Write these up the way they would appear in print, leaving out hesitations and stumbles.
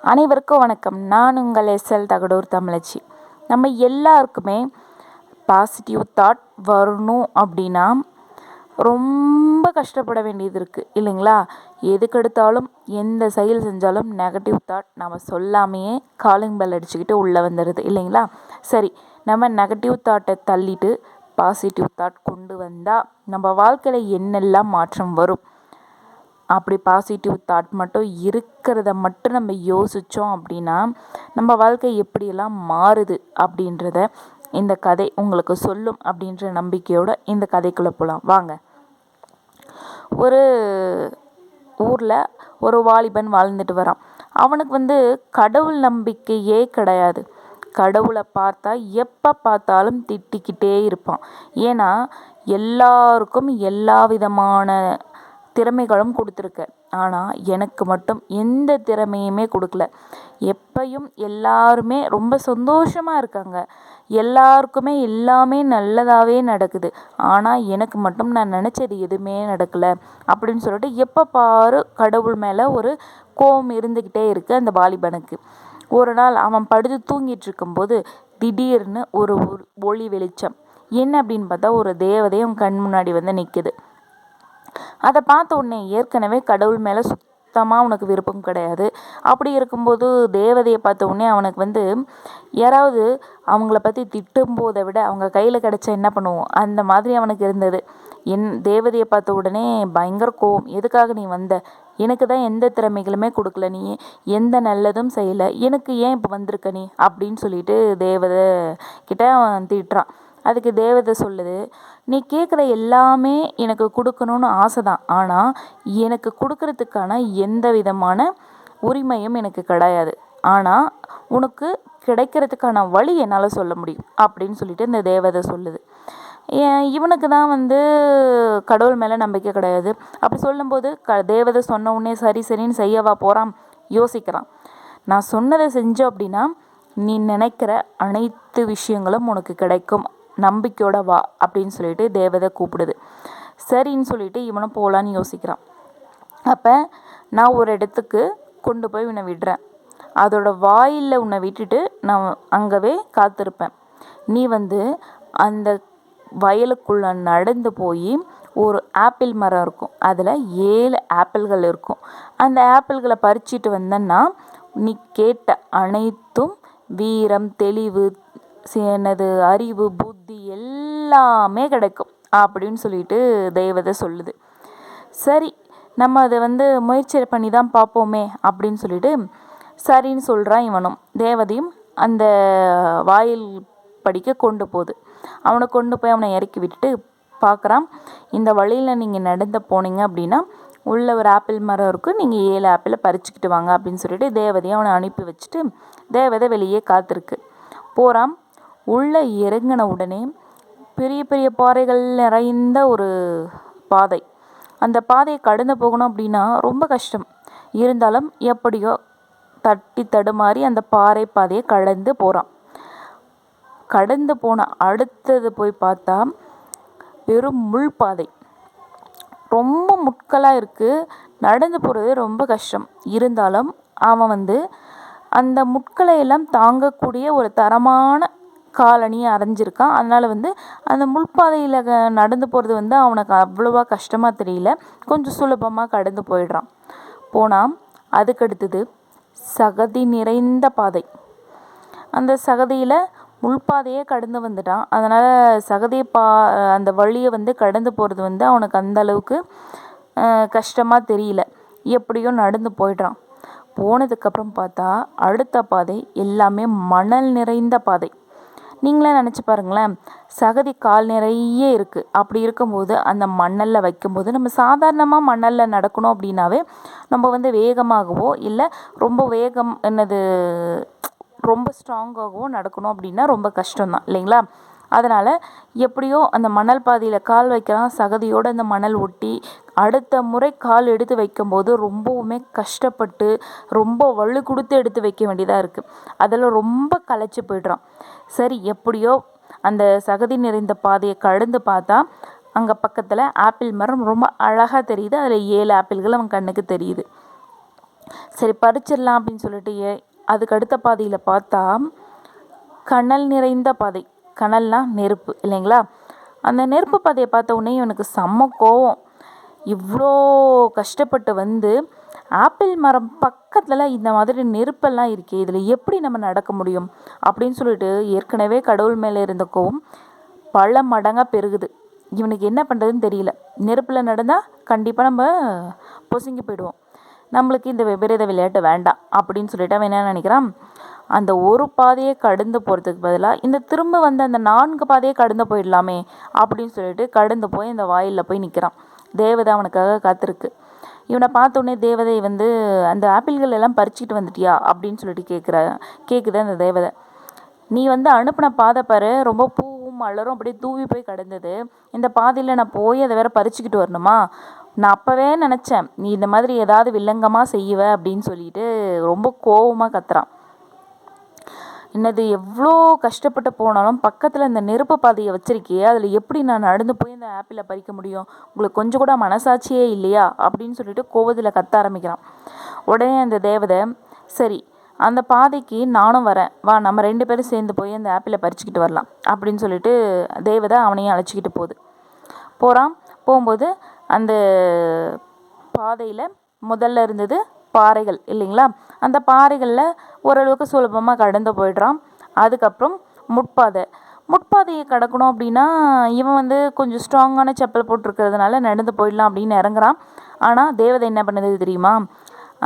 அனைவருக்கும் வணக்கம். நான் உங்கள் எஸ்எல் தகடூர் தமிழச்சி. நம்ம எல்லாருக்குமே பாசிட்டிவ் தாட் வரணும் அப்படின்னா ரொம்ப கஷ்டப்பட வேண்டியது இருக்குது இல்லைங்களா? எதுக்கெடுத்தாலும் எந்த செயல் செஞ்சாலும் நெகட்டிவ் தாட் நம்ம சொல்லாமையே காலிங் பெல் அடிச்சுக்கிட்டு உள்ளே வந்துடுது இல்லைங்களா? சரி, நம்ம நெகட்டிவ் தாட்டை தள்ளிட்டு பாசிட்டிவ் தாட் கொண்டு வந்தால் நம்ம வாழ்க்கையில் என்னெல்லாம் மாற்றம் வரும்? அப்படி பாசிட்டிவ் தாட் மட்டும் இருக்கிறத மட்டும் நம்ம யோசித்தோம் அப்படின்னா நம்ம வாழ்க்கை எப்படியெல்லாம் மாறுது அப்படின்றத இந்த கதை உங்களுக்கு சொல்லும் அப்படின்ற நம்பிக்கையோடு இந்த கதைக்குள்ளே போகலாம் வாங்க. ஒரு ஊரில் ஒரு வாலிபன் வாழ்ந்துட்டு வரான். அவனுக்கு கடவுள் நம்பிக்கையே கிடையாது. கடவுளை பார்த்தா எப்போ பார்த்தாலும் திட்டிக்கிட்டே இருப்பான். ஏன்னா எல்லாருக்கும் எல்லா விதமான திறமைகளும் கொடுத்துருக்க, ஆனால் எனக்கு மட்டும் எந்த திறமையுமே கொடுக்கல. எப்பையும் எல்லாருமே ரொம்ப சந்தோஷமாக இருக்காங்க, எல்லாருக்குமே எல்லாமே நல்லதாகவே நடக்குது, ஆனால் எனக்கு மட்டும் நான் நினச்சது எதுவுமே நடக்கலை அப்படின்னு சொல்லிட்டு எப்போ பாரு கடவுள் மேலே ஒரு கோபம் இருந்துக்கிட்டே இருக்குது அந்த வாலிபனுக்கு. ஒரு நாள் அவன் படுத்து தூங்கிட்டு இருக்கும்போது திடீர்னு ஒரு ஒளி வெளிச்சம். என்ன அப்படின்னு பார்த்தா ஒரு தேவதை அவன் கண் முன்னாடி நிற்குது. அதை பார்த்த உடனே ஏற்கனவே கடவுள் மேலே சுத்தமாக அவனுக்கு விருப்பம் கிடையாது. அப்படி இருக்கும்போது தேவதையை பார்த்த உடனே அவனுக்கு யாராவது அவங்கள பற்றி திட்டும் போதை விட அவங்க கையில் கிடச்சா என்ன பண்ணுவோம், அந்த மாதிரி அவனுக்கு இருந்தது. தேவதையை பார்த்த உடனே பயங்கர கோவம். எதுக்காக நீ வந்த? எனக்கு தான் எந்த திறமைகளுமே கொடுக்கல, நீ எந்த நல்லதும் செய்யலை, எனக்கு ஏன் இப்போ வந்திருக்க நீ அப்படின்னு சொல்லிட்டு தேவதை கிட்ட அவன் திட்டுறான். அதுக்கு தேவதை சொல்லுது, நீ கேட்குற எல்லாமே எனக்கு கொடுக்கணும்னு ஆசை தான், ஆனால் எனக்கு கொடுக்கறதுக்கான எந்த விதமான உரிமையும் எனக்கு கிடையாது, ஆனால் உனக்கு கிடைக்கிறதுக்கான வழி என்னால் சொல்ல முடியும் அப்படின்னு சொல்லிட்டு இந்த தேவதை சொல்லுது. இவனுக்கு தான் கடவுள் மேலே நம்பிக்கை கிடையாது. அப்படி சொல்லும்போது தேவதை சொன்ன உடனே சரி சரின்னு செய்யவா போகிறான், யோசிக்கிறான். நான் சொன்னதை செஞ்சோம் அப்படின்னா நீ நினைக்கிற அனைத்து விஷயங்களும் உனக்கு கிடைக்கும், நம்பிக்கையோட வா அப்படின்னு சொல்லிட்டு தேவதை கூப்பிடுது. சரின்னு சொல்லிட்டு இவனும் போகலான்னு யோசிக்கிறான். அப்போ நான் ஒரு இடத்துக்கு கொண்டு போய் உன்னை விடுறேன், அதோட வாயிலில் உன்னை விட்டுட்டு நான் அங்கவே காத்திருப்பேன். நீ அந்த வயலுக்குள்ளே நடந்து போய் ஒரு ஆப்பிள் மரம் இருக்கும், அதில் 7 ஆப்பிள்கள் இருக்கும். அந்த ஆப்பிள்களை பறிச்சிட்டு வந்தேன்னா நீ கேட்ட அனைத்தும் வீரம், தெளிவு, என்னது அறிவு, புத்தி எல்லாமே கிடைக்கும் அப்படின்னு சொல்லிட்டு தேவதை சொல்லுது. சரி, நம்ம அதை முயற்சி பண்ணி தான் பார்ப்போமே அப்படின்னு சொல்லிட்டு சரின்னு சொல்கிறான் இவனும். தேவதையும் அந்த வாயில் படிக்க கொண்டு போகுது. அவனை கொண்டு போய் அவனை இறக்கி விட்டுட்டு பார்க்குறான், இந்த வழியில் நீங்கள் நடந்து போனீங்க அப்படின்னா உள்ள ஒரு ஆப்பிள் மரம் இருக்கும், நீங்கள் 7 ஆப்பிளை பறிச்சுக்கிட்டு வாங்க அப்படின்னு சொல்லிட்டு தேவதையை அவனை அனுப்பி வச்சுட்டு தேவதை வெளியே காத்திருக்கு. போகிறான். உள்ளே இறங்கின உடனே பெரிய பெரிய பாறைகள் நிறைந்த ஒரு பாதை. அந்த பாதையை கடந்து போகணும் அப்படின்னா ரொம்ப கஷ்டம். இருந்தாலும் எப்படியோ தட்டி தடுமாறி அந்த பாறை பாதையை கடந்து போகிறான். கடந்து போன அடுத்தது போய் பார்த்தா வெறும் முள் பாதை, ரொம்ப முட்களாக இருக்குது, நடந்து போகிறது ரொம்ப கஷ்டம். இருந்தாலும் அவன் அந்த முட்களை எல்லாம் தாங்கக்கூடிய ஒரு தரமான காலணியை அரைஞ்சிருக்கான். அதனால் அந்த முள்பாதையில் நடந்து போகிறது அவனுக்கு அவ்வளோவா கஷ்டமாக தெரியல, கொஞ்சம் சுலபமாக கடந்து போயிடுறான். போனால் அதுக்கடுத்தது சகதி நிறைந்த பாதை. அந்த சகதியில் முள்பாதையே கடந்து வந்துட்டான். அதனால் சகதியை அந்த வழியை கடந்து போகிறது அவனுக்கு அந்த அளவுக்கு கஷ்டமாக தெரியல, எப்படியோ நடந்து போயிடுறான். போனதுக்கப்புறம் பார்த்தா அடுத்த பாதை எல்லாமே மணல் நிறைந்த பாதை. நீங்களே நினச்சி பாருங்களேன், சகதி கால் நிறைய இருக்குது. அப்படி இருக்கும்போது அந்த மணலில் வைக்கும்போது நம்ம சாதாரணமாக மணலில் நடக்கணும் அப்படின்னாவே நம்ம வேகமாகவோ இல்லை ரொம்ப ஸ்ட்ராங்காகவோ நடக்கணும் அப்படின்னா ரொம்ப கஷ்டம்தான் இல்லைங்களா? அதனால் எப்படியோ அந்த மணல் பாதையில் கால் வைக்கிறான். சகதியோடு அந்த மணல் ஒட்டி அடுத்த முறை கால் எடுத்து வைக்கும்போது ரொம்பவுமே கஷ்டப்பட்டு ரொம்ப வலு கொடுத்து எடுத்து வைக்க வேண்டியதாக இருக்குது. அதில் ரொம்ப களைச்சி போய்ட்றான். சரி, எப்படியோ அந்த சகதி நிறைந்த பாதையை கடந்து பார்த்தா அங்கே பக்கத்தில் ஆப்பிள் மரம் ரொம்ப அழகாக தெரியுது. அதில் 7 ஆப்பிள்கள் அவன் கண்ணுக்கு தெரியுது. சரி பறிச்சிடலாம் அப்படின்னு சொல்லிட்டு அதுக்கு அடுத்த பாதையில் பார்த்தா கனல் நிறைந்த பாதை. கனல்னா நெருப்பு இல்லைங்களா? அந்த நெருப்பு பாதையை பார்த்த உடனே இவனுக்கு செம்ம கோவம். இவ்வளோ கஷ்டப்பட்டு வந்து ஆப்பிள் மரம் பக்கத்தில் இந்த மாதிரி நெருப்பெல்லாம் இருக்கே, இதில் எப்படி நம்ம நடக்க முடியும் அப்படின்னு சொல்லிட்டு ஏற்கனவே கடவுள் மேலே இருந்த கோவம் பல மடங்காக பெருகுது. இவனுக்கு என்ன பண்ணுறதுன்னு தெரியல. நெருப்பில் நடந்தால் கண்டிப்பாக நம்ம பொசுங்கி போயிடுவோம். நம்மளுக்கு இந்த விபரீத விளையாட்டு வேண்டாம் அப்படின்னு சொல்லிட்டு அவன் என்ன நினைக்கிறான், அந்த ஒரு பாதையை கடந்து போகிறதுக்கு பதிலாக இந்த திரும்ப வந்து அந்த 4 பாதையை கடந்து போயிடலாமே அப்படின்னு சொல்லிட்டு கடந்து போய் அந்த வாயிலில் போய் நிற்கிறான். தேவதை அவனுக்காக காத்திருக்கு. இவனை பார்த்தோன்னே தேவதை வந்து அந்த ஆப்பிள்கள் எல்லாம் பறிச்சுட்டு வந்துட்டியா அப்படின்னு சொல்லிட்டு கேட்குது அந்த தேவதை. நீ வந்து அனுப்பின பாதை பாரு, ரொம்ப பூவும் மலரும் அப்படியே தூவி போய் கிடந்தது. இந்த பாதையில் நான் போய் அதை வேற பறிச்சுக்கிட்டு வரணுமா? நான் அப்போவே நினச்சேன் நீ இந்த மாதிரி ஏதாவது வில்லங்கமாக செய்வ அப்படின்னு சொல்லிட்டு ரொம்ப கோவமாக கத்துறான். என்னது எவ்வளோ கஷ்டப்பட்டு போனாலும் பக்கத்தில் இந்த நெருப்பு பாதையை வச்சிருக்கியே, அதில் எப்படி நான் நடந்து போய் இந்த ஆப்பிளை பறிக்க முடியும்? உங்களுக்கு கொஞ்சம் கூட மனசாட்சியே இல்லையா அப்படின்னு சொல்லிட்டு கோவத்தில் கத்த ஆரம்பிக்கிறான். உடனே அந்த தேவதை, சரி அந்த பாதைக்கு நானும் வரேன், வா நம்ம 2 பேரும் சேர்ந்து போய் அந்த ஆப்பிளை பறிச்சுக்கிட்டு வரலாம் அப்படின்னு சொல்லிட்டு தேவதை அவனையும் அழைச்சிக்கிட்டு போகிறான். போகும்போது அந்த பாதையில் முதல்ல இருந்தது பாறைகள் இல்லைங்களா? அந்த பாறைகளில் ஓரளவுக்கு சுலபமாக கடந்து போயிடுறான். அதுக்கப்புறம் முட்பாதையை கடக்கணும் அப்படின்னா இவன் வந்து கொஞ்சம் ஸ்ட்ராங்கான செப்பல் போட்டிருக்கிறதுனால நடந்து போயிடலாம் அப்படின்னு இறங்குறான். ஆனால் தேவதை என்ன பண்ணுது தெரியுமா?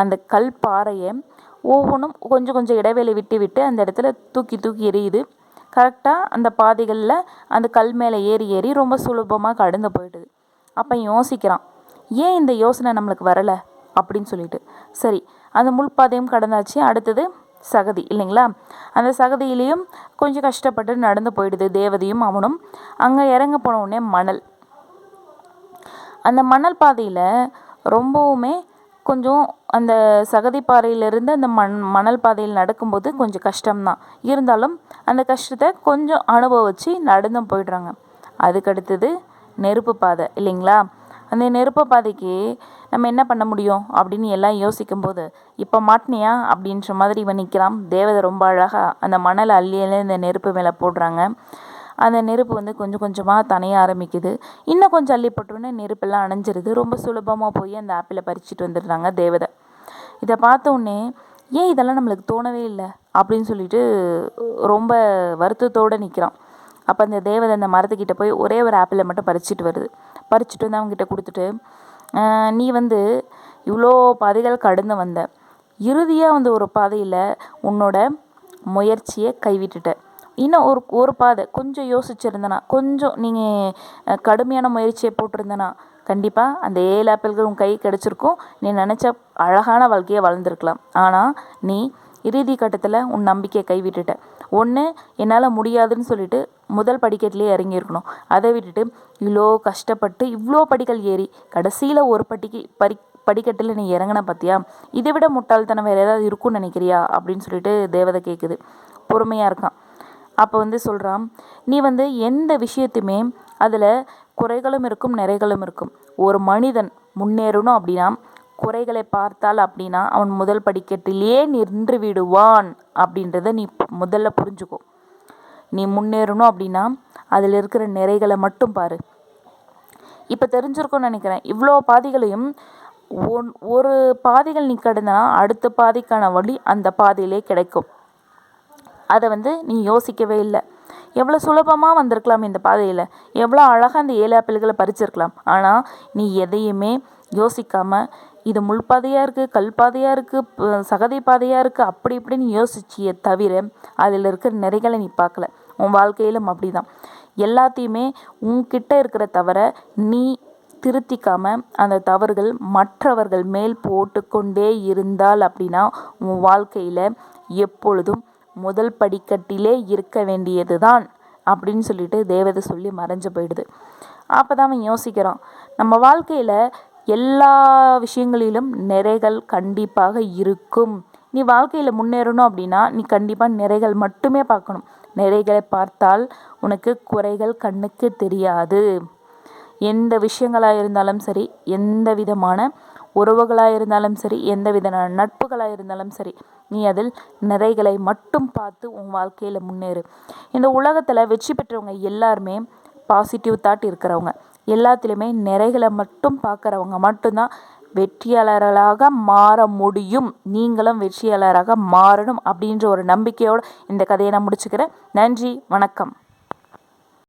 அந்த கல் பாறையை ஒவ்வொன்றும் கொஞ்சம் கொஞ்சம் இடைவேளை விட்டு விட்டு அந்த இடத்துல தூக்கி எறியுது. கரெக்டாக அந்த பாதைகளில் அந்த கல் மேலே ஏறி ரொம்ப சுலபமாக கடந்து போயிடுது. அப்போ யோசிக்கிறான், ஏன் இந்த யோசனை நம்மளுக்கு வரலை அப்படின்னு சொல்லிட்டு. சரி அந்த முள்பாதையும் கடந்தாச்சு. அடுத்தது சகதி இல்லைங்களா? அந்த சகதியிலையும் கொஞ்சம் கஷ்டப்பட்டு நடந்து போயிடுது தேவதையும் அவனும். அங்கே இறங்க போன உடனே அந்த மணல் பாதையில் ரொம்பவுமே கொஞ்சம் அந்த சகதி பாறையிலிருந்து அந்த மணல் பாதையில் நடக்கும்போது கொஞ்சம் கஷ்டம்தான். இருந்தாலும் அந்த கஷ்டத்தை கொஞ்சம் அனுபவித்து நடந்து போயிடுறாங்க. அதுக்கடுத்தது நெருப்பு பாதை இல்லைங்களா? அந்த நெருப்பு பாதைக்கு நம்ம என்ன பண்ண முடியும் அப்படின்னு எல்லாம் யோசிக்கும்போது, இப்போ மாட்டினியா அப்படின்ற மாதிரி இவன் நிற்கிறான். தேவதை ரொம்ப அழகாக அந்த மணலை அள்ளியில இந்த நெருப்பு மேலே போடுறாங்க. அந்த நெருப்பு வந்து கொஞ்சம் கொஞ்சமாக தனைய ஆரம்பிக்குது. இன்னும் கொஞ்சம் அள்ளி போட்டோன்னே நெருப்பெல்லாம் அணைஞ்சிருது. ரொம்ப சுலபமாக போய் அந்த ஆப்பிளை பறிச்சுட்டு வந்துடுறாங்க தேவதை. இதை பார்த்த உடனே ஏன் இதெல்லாம் நம்மளுக்கு தோணவே இல்லை அப்படின்னு சொல்லிட்டு ரொம்ப வருத்தத்தோடு நிற்கிறான். அப்போ அந்த தேவதை அந்த மரத்துக்கிட்ட போய் ஒரே ஒரு ஆப்பிளை மட்டும் பறிச்சுட்டு வந்து அவங்ககிட்ட கொடுத்துட்டு, நீ வந்து இவ்வளோ பாதைகள் கடந்து வந்த, இறுதியாக வந்து ஒரு பாதையில் உன்னோட முயற்சியை கைவிட்டுட்ட. இன்னும் ஒரு பாதை கொஞ்சம் யோசிச்சுருந்தனா, கொஞ்சம் நீங்கள் கடுமையான முயற்சியை போட்டிருந்தனா கண்டிப்பாக அந்த 7 ஆப்பிள்கள் உன் கை கிடச்சிருக்கும். நீ நினச்ச அழகான வாழ்க்கையை வளர்ந்துருக்கலாம். ஆனால் நீ இறுதி கட்டத்தில் உன் நம்பிக்கையை கைவிட்டுட்ட. ஒன்று என்னால் முடியாதுன்னு சொல்லிட்டு முதல் படிக்கட்டிலே இறங்கியிருக்கணும். அதை விட்டுட்டு இவ்வளோ கஷ்டப்பட்டு இவ்வளோ படிகள் ஏறி கடைசியில் ஒரு படிக்கட்டில் நீ இறங்கின பார்த்தியா? இதை விட முட்டாள்தனம் வேறு ஏதாவது இருக்குன்னு நினைக்கிறியா அப்படின்னு சொல்லிட்டு தேவதை கேட்குது. பொறுமையாக இருக்கான். அப்போ வந்து சொல்கிறான், நீ வந்து எந்த விஷயத்தையுமே அதில் குறைகளும் இருக்கும் நிறைகளும் இருக்கும். ஒரு மனிதன் முன்னேறணும் அப்படின்னா குறைகளை பார்த்தால் அப்படின்னா அவன் முதல் படிக்கட்டிலேயே நின்று விடுவான் அப்படின்றத நீ முதல்ல புரிஞ்சுக்கோ. நீ முன்னேறணும் அப்படின்னா அதில் இருக்கிற நிறைகளை மட்டும் பாரு. இப்போ தெரிஞ்சிருக்கும்னு நினைக்கிறேன். இவ்வளோ பாதைகளையும் ஒரு பாதைகள் நீ கடந்தனா அடுத்த பாதைக்கான வழி அந்த பாதையிலே கிடைக்கும். அதை வந்து நீ யோசிக்கவே இல்லை. எவ்வளோ சுலபமாக வந்திருக்கலாம் இந்த பாதையில், எவ்வளோ அழகாக அந்த 7 ஆப்பிள்களை பறிச்சிருக்கலாம். ஆனால் நீ எதையுமே யோசிக்காமல் இது முள் பாதையாக இருக்குது, கல் பாதையாக இருக்குது, சகதி பாதையாக இருக்குது அப்படி இப்படின்னு யோசிச்சியே தவிர அதில் இருக்கிற நிறைகளை நீ பார்க்கல. உன் வாழ்க்கையிலும் அப்படி தான். எல்லாத்தையுமே உன்கிட்ட இருக்கிற தவறை நீ திருத்திக்காமல் அந்த தவறுகள் மற்றவர்கள் மேல் போட்டுக்கொண்டே இருந்தால் அப்படின்னா உன் வாழ்க்கையில் எப்பொழுதும் முதல் படிக்கட்டிலே இருக்க வேண்டியது தான் அப்படின்னு சொல்லிட்டு தேவதை சொல்லி மறைஞ்சு போயிடுது. அப்போ தான் அவன் யோசிக்கிறான், நம்ம வாழ்க்கையில் எல்லா விஷயங்களிலும் நிறைகள் கண்டிப்பாக இருக்கும். நீ வாழ்க்கையில் முன்னேறணும் அப்படின்னா நீ கண்டிப்பாக நிறைகள் மட்டுமே பார்க்கணும். நிறைகளை பார்த்தால் உனக்கு குறைகள் கண்ணுக்கு தெரியாது. எந்த விஷயங்களாக இருந்தாலும் சரி, எந்த விதமான உறவுகளாக இருந்தாலும் சரி, எந்த வித நட்புகளாக இருந்தாலும் சரி, நீ அதில் நிறைகளை மட்டும் பார்த்து உன் வாழ்க்கையில் முன்னேறு. இந்த உலகத்தில் வெற்றி பெற்றவங்க எல்லாருமே பாசிட்டிவ் தாட் இருக்கிறவங்க, எல்லாத்துலேயுமே நிறைகளை மட்டும் பார்க்குறவங்க மட்டும்தான் வெற்றியாளர்களாக மாற முடியும். நீங்களும் வெற்றியாளராக மாறணும் அப்படின்ற ஒரு நம்பிக்கையோடு இந்த கதையை நான் முடிச்சுக்கிறேன். நன்றி, வணக்கம்.